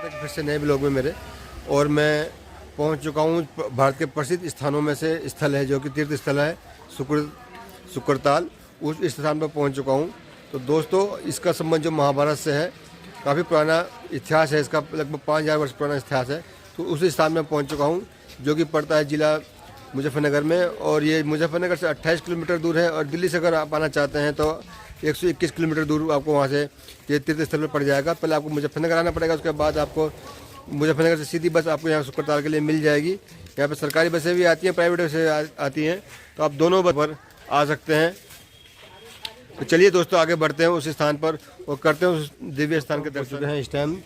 फिर से नए ब्लॉग में मेरे। और मैं पहुंच चुका हूं भारत के प्रसिद्ध स्थानों में से स्थल है जो कि तीर्थ स्थल है शुक्रताल, उस स्थान पर पहुंच चुका हूं। तो दोस्तों इसका संबंध जो महाभारत से है, काफ़ी पुराना इतिहास है इसका, लगभग 5000 वर्ष पुराना इतिहास है। तो उस स्थान में पहुंच चुका हूं जो कि पड़ता है जिला मुजफ्फरनगर में। और ये मुजफ्फरनगर से 28 किलोमीटर दूर है। और दिल्ली से अगर आप आना चाहते हैं तो 121 किलोमीटर दूर आपको वहाँ से ये तीर्थ स्थल पर पड़ जाएगा। पहले आपको मुजफ्फरनगर आना पड़ेगा, उसके बाद आपको मुजफ्फरनगर से सीधी बस आपको यहाँ शुक्रताल के लिए मिल जाएगी। यहाँ पे सरकारी बसें भी आती हैं, प्राइवेट बसें आती हैं, तो आप दोनों बस पर आ सकते हैं। तो चलिए दोस्तों आगे बढ़ते हैं उस स्थान पर और करते हैं उस दिव्य स्थान के दर्शन हैं। इस टाइम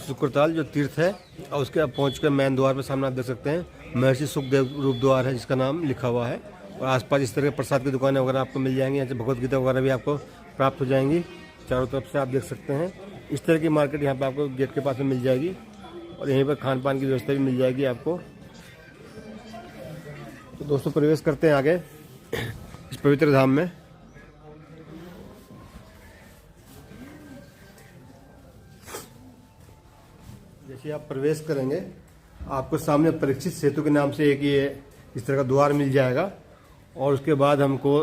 शुक्रताल जो तीर्थ है और उसके आप पहुँच कर मैन द्वार पर सामने आप देख सकते हैं महर्षि सुखदेव रूप द्वार है जिसका नाम लिखा हुआ है। और आसपास इस तरह के प्रसाद की दुकानें वगैरह आपको मिल जाएंगी। यहाँ से भगवत गीता वगैरह भी आपको प्राप्त हो जाएंगी। चारों तरफ से आप देख सकते हैं इस तरह की मार्केट यहाँ पर आपको गेट के पास में मिल जाएगी। और यहीं पर खान पान की व्यवस्था भी मिल जाएगी आपको। तो दोस्तों प्रवेश करते हैं आगे इस पवित्र धाम में। जैसे आप प्रवेश करेंगे आपको सामने परीक्षित सेतु के नाम से एक ये इस तरह का द्वार मिल जाएगा। और उसके बाद हमको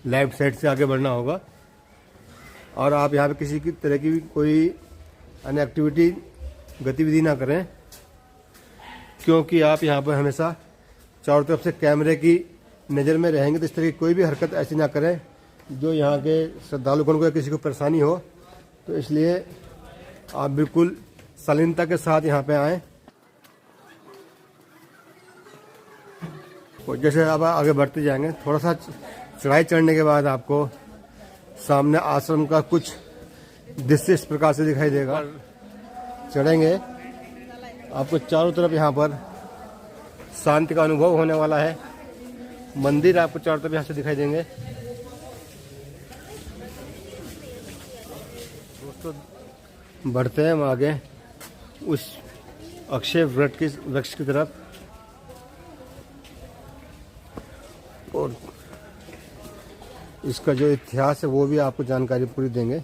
लेफ्ट साइड से आगे बढ़ना होगा। और आप यहाँ पे किसी की तरह की भी कोई अन्य एक्टिविटी गतिविधि ना करें, क्योंकि आप यहाँ पर हमेशा चारों तरफ से कैमरे की नज़र में रहेंगे। तो इस तरह की कोई भी हरकत ऐसी ना करें जो यहाँ के श्रद्धालुओं को या किसी को परेशानी हो। तो इसलिए आप बिल्कुल शालीनता के साथ यहाँ पे आएँ। और जैसे आप आगे बढ़ते जाएंगे थोड़ा सा चढ़ाई चढ़ने के बाद आपको सामने आश्रम का कुछ दृश्य इस प्रकार से दिखाई देगा। चढ़ेंगे आपको चारों तरफ यहाँ पर शांति का अनुभव होने वाला है। मंदिर आपको चारों तरफ यहाँ से दिखाई देंगे। दोस्तों बढ़ते हैं हम आगे उस अक्षय वृक्ष की तरफ। और इसका जो इतिहास है वो भी आपको जानकारी पूरी देंगे।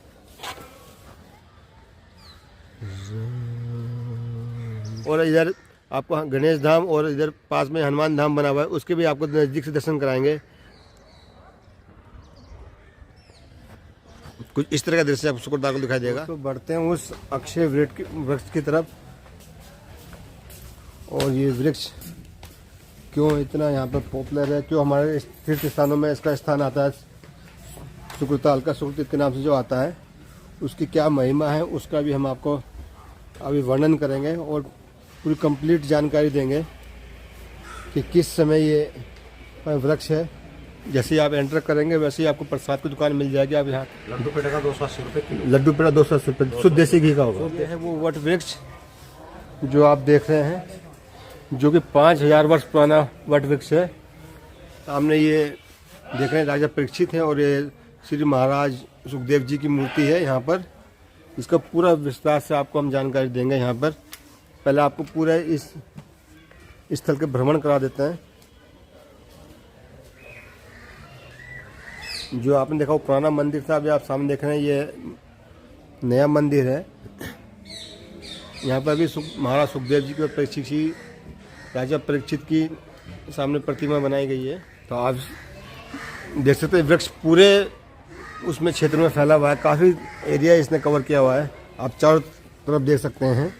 और इधर आपको गणेश धाम और इधर पास में हनुमान धाम बना हुआ है, उसके भी आपको नज़दीक से दर्शन कराएंगे। कुछ इस तरह का दृश्य आपको शुक्रताल को दिखाई देगा। तो बढ़ते हैं उस अक्षय वृक्ष की तरफ। और ये वृक्ष क्यों इतना यहाँ पर पॉपुलर है, क्यों हमारे तीर्थ स्थानों में इसका स्थान आता है शुक्रताल का, शुक्रतीर्थ के नाम से जो आता है, उसकी क्या महिमा है उसका भी हम आपको अभी वर्णन करेंगे। और पूरी कंप्लीट जानकारी देंगे कि किस समय ये वृक्ष है। जैसे ही आप एंटर करेंगे वैसे ही आपको प्रसाद की दुकान मिल जाएगी। आप यहाँ लड्डू पेड़ा का 280 रुपये किलो। लड्डू पेड़ा 280 रुपये शुद्ध देसी घी का होगा। ये है वो वट वृक्ष जो आप देख रहे हैं, जो कि 5000 वर्ष पुराना वट वृक्ष है। सामने ये देख रहे हैं राजा परीक्षित हैं और ये श्री महाराज सुखदेव जी की मूर्ति है यहाँ पर। इसका पूरा विस्तार से आपको हम जानकारी देंगे यहाँ पर। पहले आपको पूरा इस स्थल के भ्रमण करा देते हैं। जो आपने देखा वो पुराना मंदिर था, अभी आप सामने देख रहे हैं ये नया मंदिर है। यहाँ पर भी महाराज सुखदेव जी के परीक्षित जी राजा परीक्षित की सामने प्रतिमा बनाई गई है। तो आप देख सकते हैं वृक्ष पूरे उसमें क्षेत्र में फैला हुआ है, काफ़ी एरिया इसने कवर किया हुआ है। आप चारों तरफ देख सकते हैं।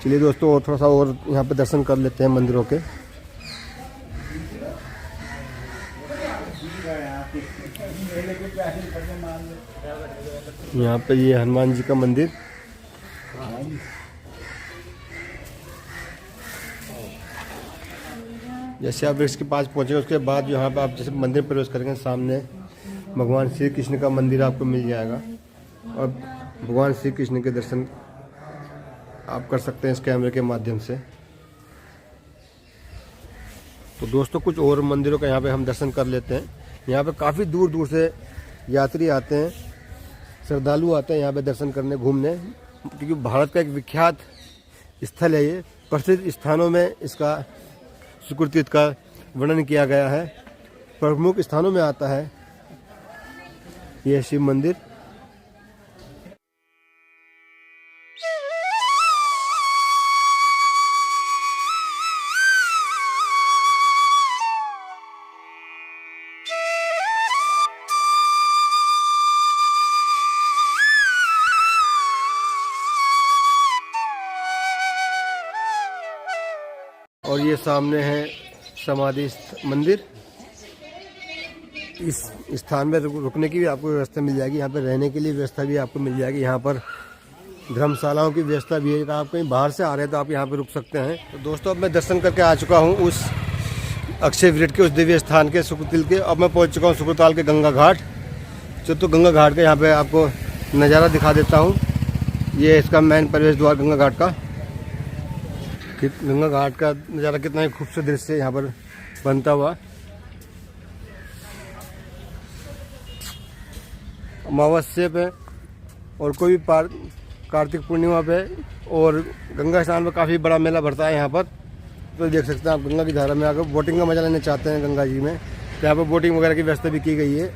चलिए दोस्तों और थोड़ा सा और यहाँ पे दर्शन कर लेते हैं मंदिरों के। यहाँ पे ये हनुमान जी का मंदिर। जैसे आप वृक्ष के पास पहुँचेंगे उसके बाद यहाँ पे आप जैसे मंदिर प्रवेश करेंगे सामने भगवान श्री कृष्ण का मंदिर आपको मिल जाएगा। और भगवान श्री कृष्ण के दर्शन आप कर सकते हैं इस कैमरे के माध्यम से। तो दोस्तों कुछ और मंदिरों का यहाँ पे हम दर्शन कर लेते हैं। यहाँ पे काफ़ी दूर दूर से यात्री आते हैं, श्रद्धालु आते हैं यहाँ पे दर्शन करने घूमने, क्योंकि भारत का एक विख्यात स्थल है ये। प्रसिद्ध स्थानों में इसका शुक्रतीर्थ का वर्णन किया गया है। प्रमुख स्थानों में आता है। ये है शिव मंदिर। और ये सामने है समाधि मंदिर। इस स्थान में रुकने की भी आपको व्यवस्था मिल जाएगी, यहाँ पर रहने के लिए व्यवस्था भी आपको मिल जाएगी। यहाँ पर धर्मशालाओं की व्यवस्था भी है, आप कहीं बाहर से आ रहे हैं तो आप यहाँ पर रुक सकते हैं। तो दोस्तों, अब मैं दर्शन करके आ चुका हूँ उस अक्षय वृक्ष के, उस दिव्य स्थान के, सुकृतिल के। अब मैं पहुँच चुका हूँ सुकृताल के गंगा घाट। तो गंगा घाट का यहाँ पर आपको नज़ारा दिखा देता हूँ। ये इसका मेन प्रवेश द्वार गंगा घाट का। गंगा घाट का नज़ारा कितना ही खूबसूरत दृश्य यहाँ पर बनता हुआ। अमावस्या पे और कोई भी कार्तिक पूर्णिमा पे और गंगा स्नान में काफ़ी बड़ा मेला भरता है यहाँ पर। तो देख सकते हैं आप, गंगा की धारा में आकर बोटिंग का मजा लेना चाहते हैं गंगा जी में, तो यहाँ पर बोटिंग वगैरह की व्यवस्था भी की गई है।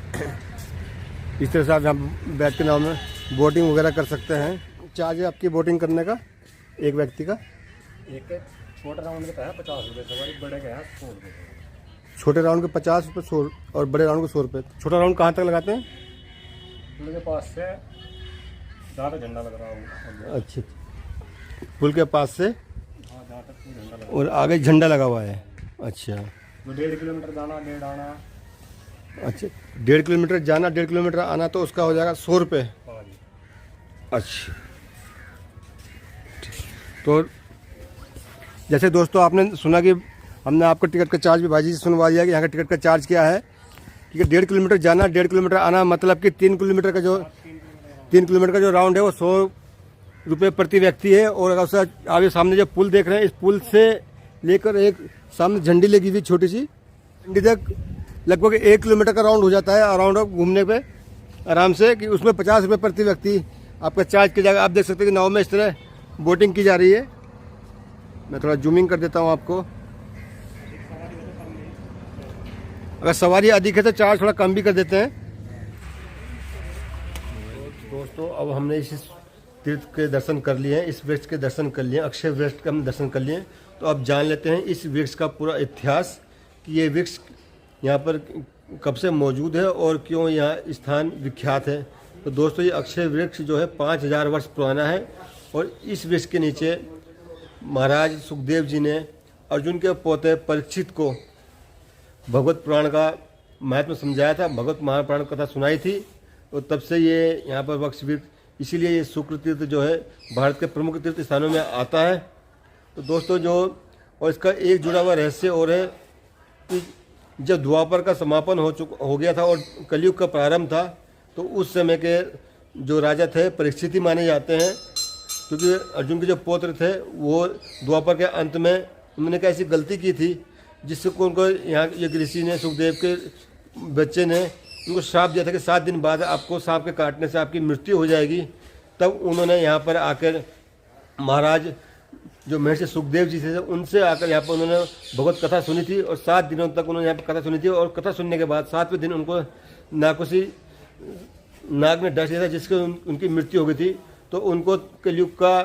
इस तरह से आप यहाँ बैठ के नाव में बोटिंग वगैरह कर सकते हैं। चार्ज है आपकी बोटिंग करने का एक व्यक्ति का? एक छोटे राउंड का है 50 रुपये सवारी, बड़े का है 100 रुपये। छोटे राउंड के 50 रुपये 100 और बड़े राउंड के 100 रुपये। छोटा राउंड कहाँ तक लगाते हैं? पुल के पास से ज़्यादा झंडा लग रहा है। अच्छा, पुल के पास से हाँ, जहाँ तक झंडा लगा और आगे झंडा लगा हुआ है। अच्छा, 1.5 किलोमीटर जाना, 1.5 आना। अच्छा, 1.5 किलोमीटर जाना, 1.5 किलोमीटर आना, तो उसका हो जाएगा 100 रुपये। हाँ जी। अच्छा, तो जैसे दोस्तों आपने सुना कि हमने आपको टिकट का चार्ज भी भाजी से सुनवा दिया कि यहाँ का टिकट का चार्ज क्या है कि 1.5 किलोमीटर जाना, 1.5 किलोमीटर आना, मतलब कि 3 किलोमीटर का जो राउंड है वो 100 रुपये प्रति व्यक्ति है। और अगर उससे आगे सामने जो पुल देख रहे हैं, इस पुल से लेकर एक सामने झंडी लगी हुई छोटी सी झंडी तक लगभग 1 किलोमीटर का राउंड हो जाता है अराउंड घूमने पे आराम से, कि उसमें 50 रुपये प्रति व्यक्ति आपका चार्ज किया जाएगा। आप देख सकते हैं कि नाव में इस तरह बोटिंग की जा रही है। मैं थोड़ा जूमिंग कर देता हूँ आपको। अगर सवारी अधिक है तो चार्ज थोड़ा कम भी कर देते हैं। दोस्तों, अब हमने इस तीर्थ के दर्शन कर लिए हैं, इस वृक्ष के दर्शन कर लिए, अक्षय वृक्ष का हम दर्शन कर लिए। तो अब जान लेते हैं इस वृक्ष का पूरा इतिहास कि ये वृक्ष यहाँ पर कब से मौजूद है और क्यों यहाँ स्थान विख्यात है। तो दोस्तों, ये अक्षय वृक्ष जो है 5000 वर्ष पुराना है। और इस वृक्ष के नीचे महाराज सुखदेव जी ने अर्जुन के पोते परीक्षित को भगवत पुराण का महत्व समझाया था, भगवत महापुराण कथा सुनाई थी। और तब से ये यहाँ पर वृक्ष इसीलिए ये शुक्र तीर्थ जो है भारत के प्रमुख तीर्थ स्थानों में आता है। तो दोस्तों, और इसका एक जुड़ा हुआ रहस्य और है कि जब द्वापर का समापन हो गया था और कलयुग का प्रारंभ था, तो उस समय के जो राजा थे परीक्षित ही माने जाते हैं, क्योंकि अर्जुन के जो पौत्र थे वो द्वापर के अंत में उन्होंने एक ऐसी गलती की थी जिससे उनको यहाँ एक ऋषि ने, सुखदेव के बच्चे ने उनको श्राप दिया था कि 7 दिन बाद आपको सांप के काटने से आपकी मृत्यु हो जाएगी। तब उन्होंने यहाँ पर आकर महाराज जो महर्षि सुखदेव जी थे उनसे आकर यहाँ पर उन्होंने भगवत कथा सुनी थी और 7 दिनों तक उन्होंने यहाँ पर कथा सुनी थी। और कथा सुनने के बाद 7वें दिन उनको नागकुशी नाग ने डस दिया था, जिससे उनकी मृत्यु हो गई थी। तो उनको कलयुग का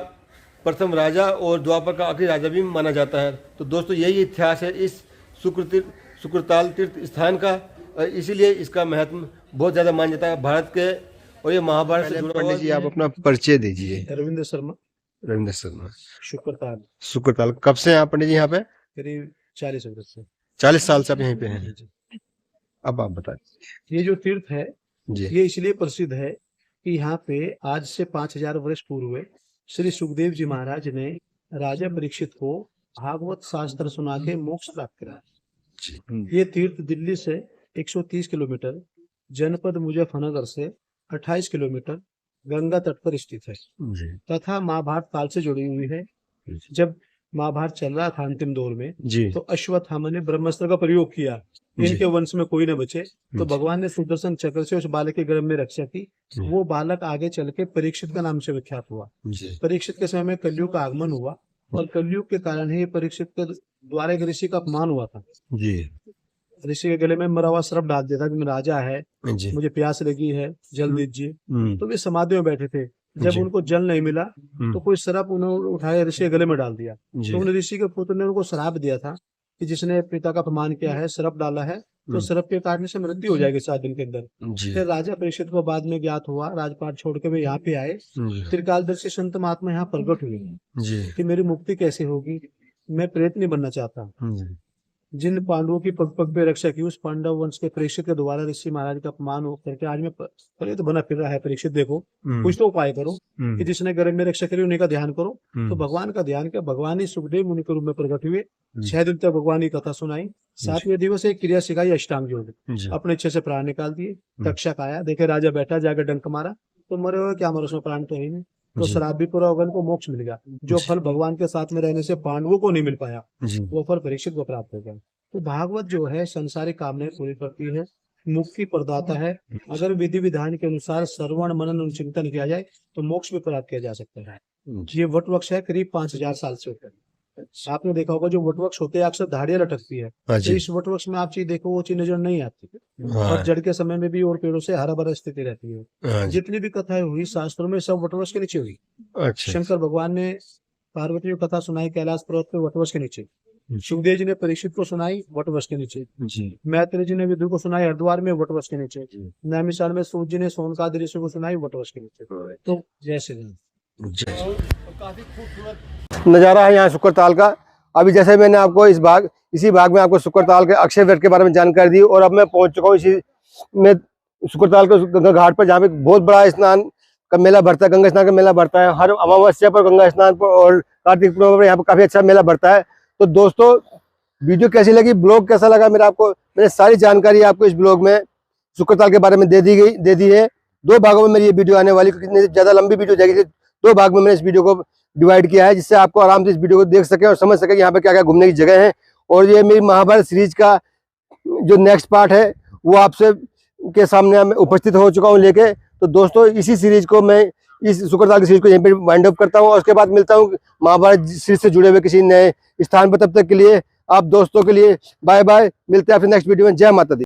प्रथम राजा और द्वापर का आखिरी राजा भी माना जाता है। तो दोस्तों, यही इतिहास है इस सुकृताल तीर्थ स्थान का, इसीलिए इसका महत्व बहुत ज़्यादा माना जाता है भारत के। और ये महाभारत से जुड़ा। पंडित जी, आप अपना परिचय दीजिए। रविंद्र शर्मा। रविंद्र शर्मा, शुक्रताल। कब से हैं आप पंडित जी यहाँ पे? करीब 40 वर्ष से। 40 साल से आप यहीं पे हैं। अब आप बताइए। ये जो तीर्थ है जी, ये इसलिए प्रसिद्ध है कि यहाँ पे आज से 5000 वर्ष पूर्व श्री सुखदेव जी महाराज ने राजा परीक्षित को भागवत शास्त्र सुना के मोक्ष प्राप्त करा। ये तीर्थ दिल्ली से 130 किलोमीटर, जनपद मुजफ्फरनगर से 28 किलोमीटर गंगा तट पर स्थित है तथा महाभारत काल से जुड़ी हुई है। जब महाभारत चल रहा था अंतिम दौर में जी, तो अश्वत्थामा ने ब्रह्मास्त्र का प्रयोग किया, इनके वंश में कोई न बचे। तो भगवान ने सुदर्शन चक्र से उस बालक के गर्भ में रक्षा की। वो बालक आगे चल के परीक्षित का नाम से विख्यात हुआ। परीक्षित के समय में कलयुग का आगमन हुआ और कलयुग के कारण ही परीक्षित के द्वारा एक ऋषि का अपमान हुआ था। ऋषि के गले में मरा हुआ सर्प डाल दिया था कि मैं राजा है, जी। मुझे प्यास लगी है, जल दीजिए। हम्म, तो वे समाधि में बैठे थे। जब जी। उनको जल नहीं मिला तो कोई सर्प उन्होंने उठाया ऋषि के गले में डाल दिया। जी। तो उन ऋषि के पुत्र ने उनको श्राप दिया था कि जिसने पिता का अपमान किया है, सर्प डाला है, तो सर्प के काटने से मृत्यु हो जाएगी 7 दिन के अंदर। जी। फिर राजा परीक्षित को बाद में ज्ञात हुआ, राजपाट छोड़ के वे यहाँ पे आए। जी। त्रिकालदर्शी संत महात्मा यहाँ प्रकट हुए जी। कि मेरी मुक्ति कैसे होगी, मैं प्रेत नहीं बनना चाहता। जी। जिन पांडवों की पग पग पे रक्षा की, उस पांडव वंश के परीक्षित के द्वारा ऋषि महाराज का अपमान हो करके आज मैं प्रेत बना फिर रहा है। परीक्षित देखो, कुछ तो उपाय करो कि जिसने गर्भ में रक्षा करी उन्हीं का ध्यान करो। तो भगवान का ध्यान किया, भगवान ही सुखदेव मुनि के रूप में प्रकट हुए। 6 दिन तक भगवान की कथा सुनाई। 7वें दिवस एक क्रिया सिखाई, अष्टांग योग। अपने इच्छा से प्राण निकाल दिए। तक्षक आया, देखे राजा बैठा, जाकर डंक मारा, तो मरे हुए क्या मरो, उसमें प्राण तो है ही नहीं। तो श्राप भी पूरा होगा, उनको मोक्ष मिल गया। जो फल भगवान के साथ में रहने से पांडवों को नहीं मिल पाया, वो फल परीक्षित को प्राप्त हो गया। तो भागवत जो है संसारिक कामनाएं पूरी करती है, मुक्ति प्रदाता है। अगर विधि विधान के अनुसार श्रवण मनन और चिंतन किया जाए तो मोक्ष भी प्राप्त किया जा सकता है। ये वट वृक्ष है, करीब 5000 साल से होता है। आपने देखा होगा जो वट वृक्ष होते हैं अक्सर धाड़ियां लटकती है। तो इस वट वृक्ष में आप चीज देखो, वो चीज नजर नहीं आती। और जड़ के समय में भी और पेड़ों से हरा भरा स्थिति रहती है। जितनी भी कथाएं हुई शास्त्रों में, सब वट वृक्ष के नीचे हुई। शंकर भगवान ने पार्वती को कथा सुनाई कैलाश पर्वत पे वट वृक्ष के नीचे। सुखदेव जी ने परीक्षित को सुनाई वट वृक्ष के नीचे। मैत्रेय जी ने विदुर को सुनाई हरिद्वार में वट वृक्ष के नीचे। नैमिषारण्य में सूत जी ने सोनकाद ऋषि को सुनाई वट वृक्ष के नीचे। तो जय श्री राम। काफी खूबसूरत नज़ारा है यहाँ शुक्रताल का। अभी जैसे मैंने आपको इसी भाग में आपको शुक्रताल के अक्षय वृक्ष के बारे में जानकारी दी, और अब मैं पहुंच चुका हूँ इसी में शुक्रताल के गंगा घाट पर, जहाँ पे बहुत बड़ा स्नान का मेला भरता है। गंगा स्नान का मेला भरता है हर अमावस्या पर, गंगा स्नान पर और कार्तिक पूर्णिमा पर यहाँ पर काफी अच्छा मेला भरता है। तो दोस्तों वीडियो कैसी लगी, ब्लॉग कैसा लगा मेरा, आपको मैंने सारी जानकारी आपको इस ब्लॉग में शुक्रताल के बारे में दे दी है। 2 भागों में मेरी ये वीडियो आने वाली, क्योंकि ज्यादा लंबी वीडियो जाएगी। 2 भाग में मैंने इस वीडियो को डिवाइड किया है, जिससे आपको आराम से इस वीडियो को देख सके और समझ सके कि यहाँ पे क्या क्या घूमने की जगह है। और ये मेरी महाभारत सीरीज का जो नेक्स्ट पार्ट है वो आपसे के सामने मैं उपस्थित हो चुका हूँ लेके। तो दोस्तों इसी सीरीज को मैं, इस शुक्रताल की सीरीज को यहीं पे वाइंड अप करता हूँ, और उसके बाद मिलता हूँ महाभारत सीरीज से जुड़े हुए किसी नए स्थान पर। तब तक के लिए आप दोस्तों के लिए बाय बाय, मिलते हैं आपसे नेक्स्ट वीडियो में। जय माता दी।